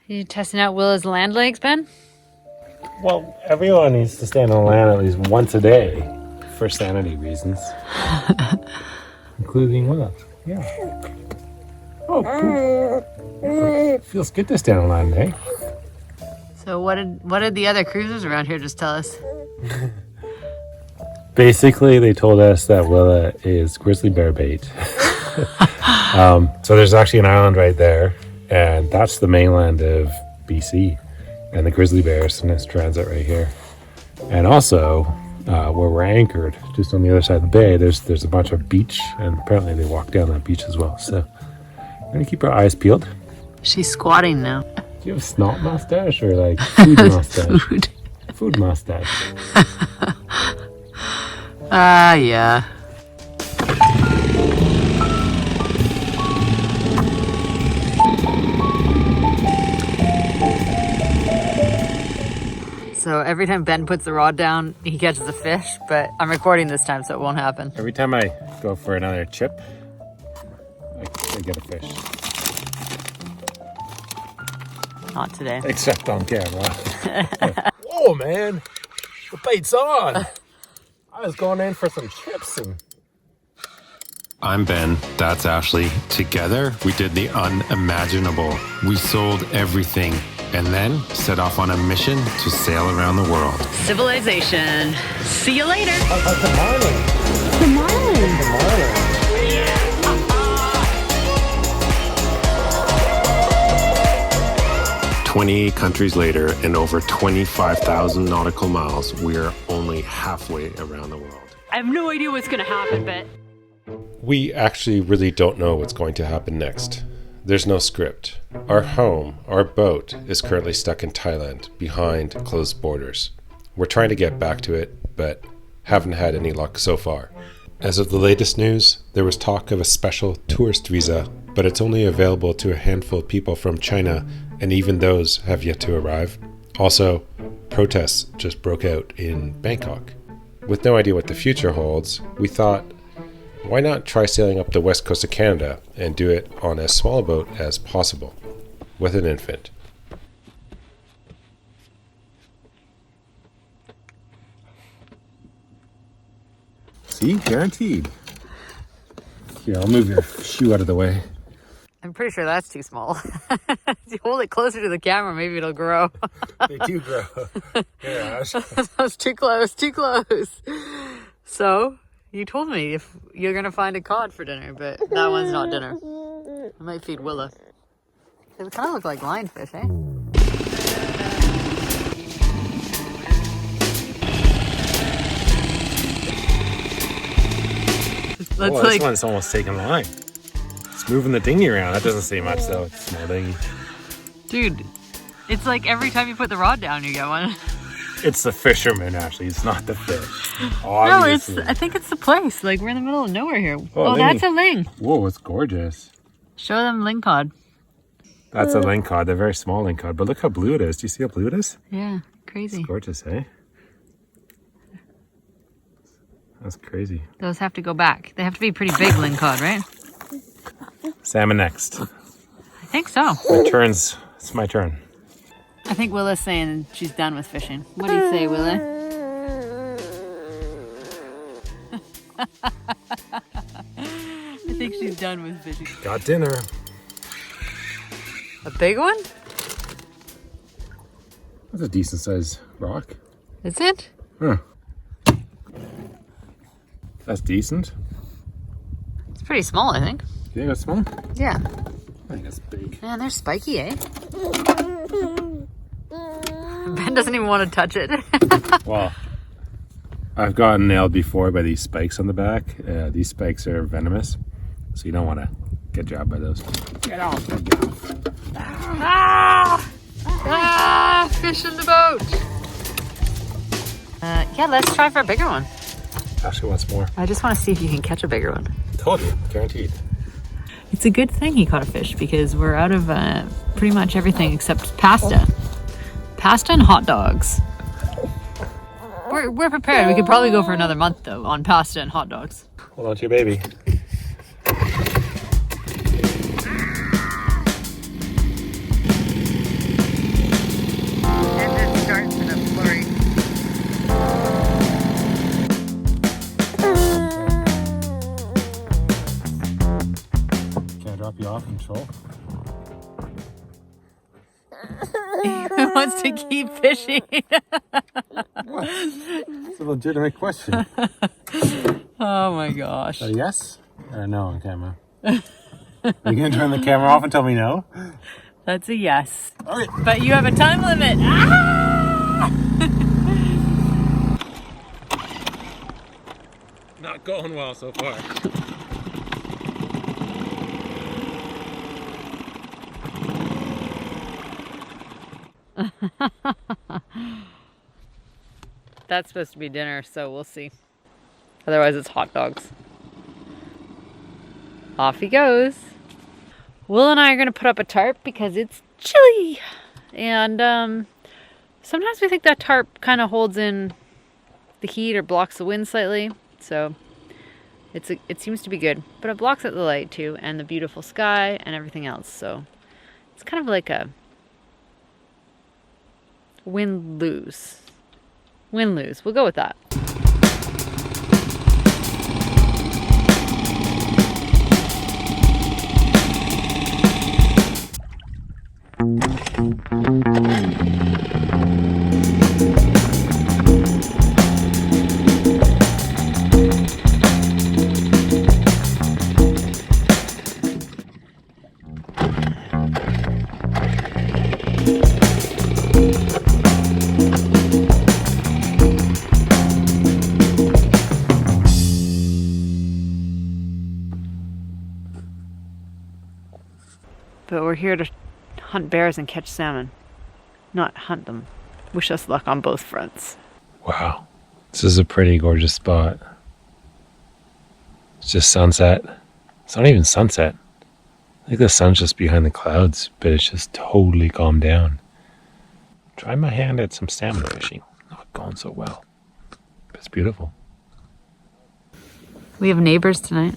You testing out Willa's land legs, Ben? Well, everyone needs to stand on land at least once a day for sanity reasons. Including Willa. Yeah. Oh, cool. Feels good to stand on land, eh? So what did the other cruisers around here just tell us? Basically, they told us that Willa is grizzly bear bait. So there's actually an island right there, and that's the mainland of BC. And the grizzly bears in this transit right here. And also, where we're anchored, just on the other side of the bay, there's a bunch of beach, and apparently they walk down that beach as well. So we're gonna keep our eyes peeled. She's squatting now. Do you have a snot mustache or like food mustache? Food mustache. Yeah. So every time Ben puts the rod down, he catches a fish, but I'm recording this time, so it won't happen. Every time I go for another chip, I get a fish. Not today. Except on camera. Whoa, man. The bait's on. I was going in for some chips and... I'm Ben, that's Ashley. Together, we did the unimaginable. We sold everything and then set off on a mission to sail around the world. Civilization. See you later. The marlin. The marlin. The marlin. 28 countries later and over 25,000 nautical miles, we are only halfway around the world. I have no idea what's going to happen, but... We actually really don't know what's going to happen next. There's no script. Our home, our boat, is currently stuck in Thailand, behind closed borders. We're trying to get back to it, but haven't had any luck so far. As of the latest news, there was talk of a special tourist visa, but it's only available to a handful of people from China, and even those have yet to arrive. Also, protests just broke out in Bangkok. With no idea what the future holds, we thought, why not try sailing up the west coast of Canada and do it on as small a boat as possible, with an infant. See? Guaranteed. Here, I'll move your shoe out of the way. I'm pretty sure that's too small. If you hold it closer to the camera, maybe it'll grow. They do grow. Yeah, That was too close, too close. So, you told me if you're going to find a cod for dinner, but that one's not dinner. I might feed Willa. They kind of look like lionfish, eh? This one's almost taking the line. It's moving the dinghy around. That doesn't say much though. It's a small dinghy. Dude, it's like every time you put the rod down, you get one. It's the fisherman, actually. It's not the fish. Obviously. No, I think it's the place. Like, we're in the middle of nowhere here. Oh, that's a ling. Whoa, it's gorgeous. Show them ling cod. That's a ling cod. They're very small ling cod. But look how blue it is. Do you see how blue it is? Yeah, crazy. It's gorgeous, eh? That's crazy. Those have to go back. They have to be pretty big ling cod, right? Salmon next. I think so. It's my turn. I think Willa's saying she's done with fishing. What do you say, Willa? I think she's done with fishing. Got dinner. A big one? That's a decent sized rock. Is it? Huh. That's decent. It's pretty small, I think. You think that's small? Yeah. I think that's big. Man, they're spiky, eh? Ben doesn't even want to touch it. Well, I've gotten nailed before by these spikes on the back. These spikes are venomous, so you don't want to get jabbed by those. Get off! Fish in the boat! Yeah, let's try for a bigger one. Ashley wants more. I just want to see if you can catch a bigger one. Told you, guaranteed. It's a good thing he caught a fish because we're out of pretty much everything except pasta. Pasta and hot dogs. We're prepared. We could probably go for another month though on pasta and hot dogs. Hold on to your baby. full. He wants to keep fishing. It's a legitimate question. Oh my gosh. A yes or a no on camera? Are you going to turn the camera off and tell me no? That's a yes. Okay. But you have a time limit. Ah! Not going well so far. That's supposed to be dinner, so we'll see. Otherwise, it's hot dogs. Off he goes. Will and I are going to put up a tarp because it's chilly. And sometimes we think that tarp kind of holds in the heat or blocks the wind slightly. So it seems to be good. But it blocks out the light too, and the beautiful sky and everything else. So it's kind of like a win-lose. Win-lose. We'll go with that. But we're here to hunt bears and catch salmon, not hunt them. Wish us luck on both fronts. Wow. This is a pretty gorgeous spot. It's just sunset. It's not even sunset. I think the sun's just behind the clouds, but it's just totally calmed down. Try my hand at some salmon fishing. Not going so well. But it's beautiful. We have neighbors tonight.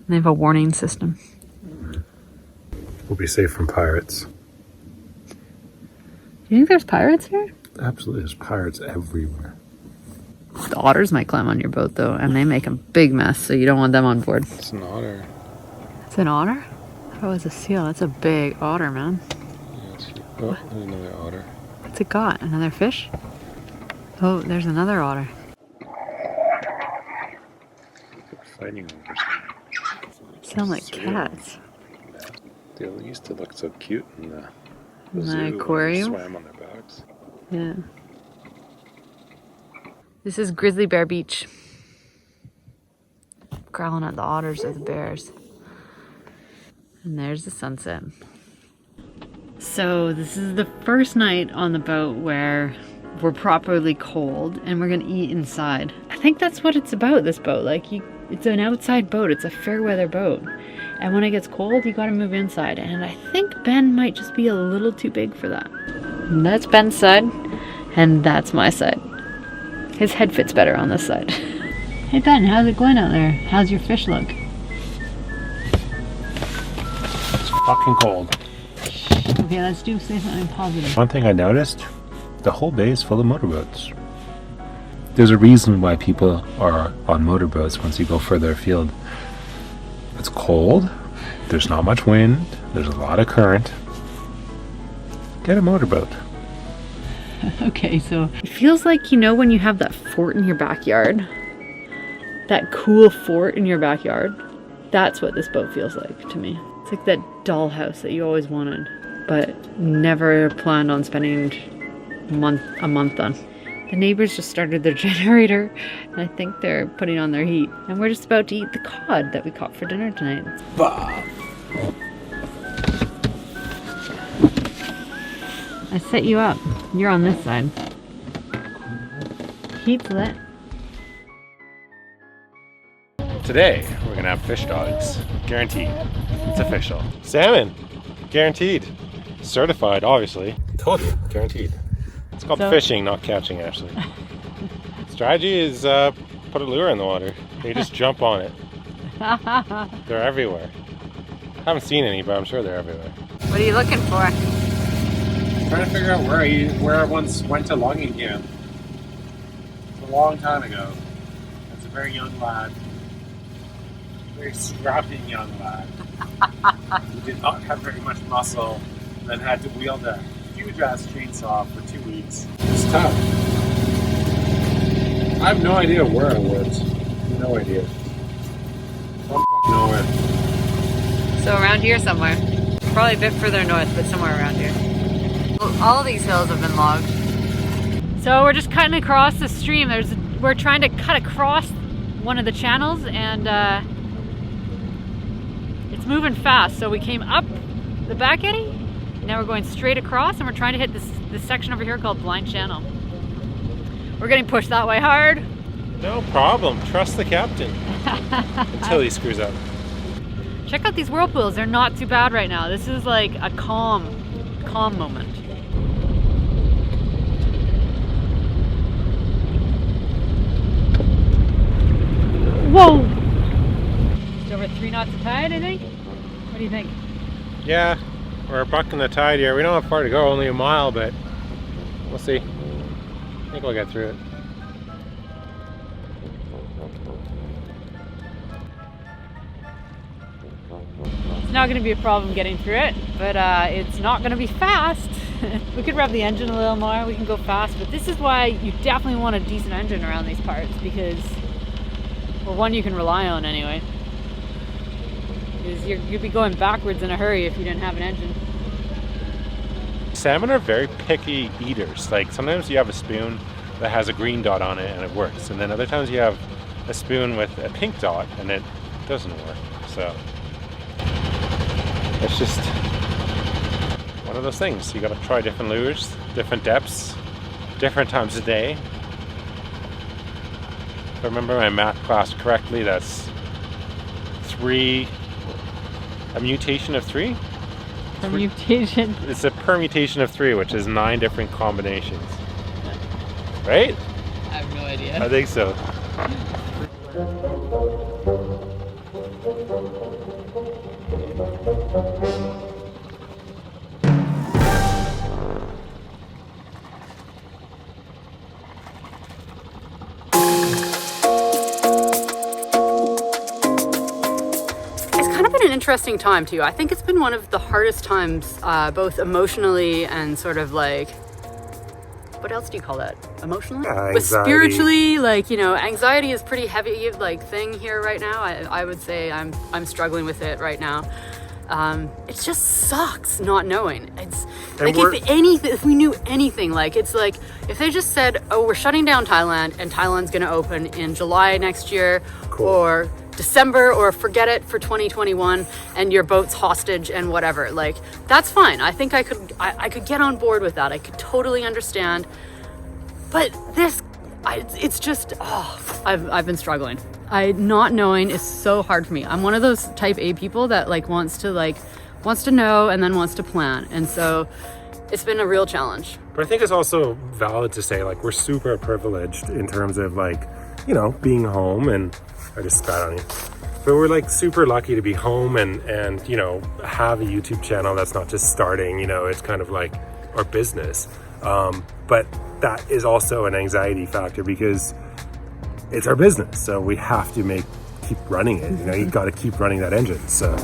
They have a warning system. We'll be safe from pirates. Do you think there's pirates here? Absolutely, there's pirates everywhere. The otters might climb on your boat though, and they make a big mess, so you don't want them on board. It's an otter. It's an otter? I thought it was a seal. That's a big otter, man. Oh, there's another otter. What's it got? Another fish? Oh, there's another otter. They're fighting over something. Sound like cats. They used to look so cute in the In the zoo when they aquarium? swam on their backs. Yeah. This is Grizzly Bear Beach. Growling at the otters or the bears. And there's the sunset. So this is the first night on the boat where we're properly cold and we're gonna eat inside. I think that's what it's about, this boat. Like, it's an outside boat. It's a fair weather boat. And when it gets cold, you gotta move inside. And I think Ben might just be a little too big for that. And that's Ben's side, and that's my side. His head fits better on this side. Hey Ben, how's it going out there? How's your fish look? It's fucking cold. Okay, let's say something positive. One thing I noticed, the whole bay is full of motorboats. There's a reason why people are on motorboats once you go further afield. It's cold, there's not much wind, there's a lot of current. Get a motorboat. Okay, so it feels like, you know, when you have that fort in your backyard, that cool fort in your backyard, that's what this boat feels like to me. It's like that dollhouse that you always wanted, but never planned on spending a month on. The neighbors just started their generator, and I think they're putting on their heat. And we're just about to eat the cod that we caught for dinner tonight. Bah. I set you up. You're on this side. Heat's lit. Today, we're gonna have fish dogs. Guaranteed. It's official. Salmon. Guaranteed. Certified, obviously. Told you. Guaranteed. It's called fishing, not catching, actually. Strategy is put a lure in the water. They just jump on it. They're everywhere. I haven't seen any, but I'm sure they're everywhere. What are you looking for? I'm trying to figure out where I once went to logging camp. It's a long time ago. As a very young lad. very strapping young lad. He did not have very much muscle, and then had to wield a huge ass chainsaw for 2 weeks. It's tough. I have no idea where I was. No idea. Some fucking nowhere. So around here somewhere. Probably a bit further north, but somewhere around here. Well, all of these hills have been logged. So we're just cutting across the stream. We're trying to cut across one of the channels, and it's moving fast. So we came up the back eddy, now we're going straight across, and we're trying to hit this section over here called Blind Channel. We're getting pushed that way hard. No problem. Trust the captain. Until he screws up. Check out these whirlpools. They're not too bad right now. This is like a calm moment. Whoa! Just over 3 knots of tide, I think. What do you think? Yeah, we're bucking the tide here. We don't have far to go, only a mile, but we'll see. I think we'll get through it. It's not going to be a problem getting through it, but it's not going to be fast. We could rev the engine a little more, we can go fast, but this is why you definitely want a decent engine around these parts, because, well, one you can rely on anyway. Because you'd be going backwards in a hurry if you didn't have an engine. Salmon are very picky eaters. Like sometimes you have a spoon that has a green dot on it and it works, and then other times you have a spoon with a pink dot and it doesn't work. So it's just one of those things. You got to try different lures, different depths, different times of day. If I remember my math class correctly, that's a mutation of 3? Permutation. It's a permutation of 3, which is 9 different combinations. Right? I have no idea. I think so. An interesting time too. I think it's been one of the hardest times, both emotionally and sort of like, what else do you call that? Emotionally? But spiritually, like, you know, anxiety is pretty heavy like thing here right now. I would say I'm struggling with it right now. It just sucks not knowing. It's like if we knew anything, like it's like if they just said, oh, we're shutting down Thailand and Thailand's gonna open in July next year, cool, or December, or forget it for 2021 and your boat's hostage and whatever, like that's fine. I think I could get on board with that. I could totally understand. But this, it's just, I've been struggling. Not knowing is so hard for me. I'm one of those type A people that wants to know and then wants to plan. And so it's been a real challenge. But I think it's also valid to say, like, we're super privileged in terms of, like, you know, being home, and I just spat on you. But we're like super lucky to be home and you know, have a YouTube channel that's not just starting, you know, it's kind of like our business. But that is also an anxiety factor because it's our business. So we have to keep running it. You know, you got to keep running that engine. So.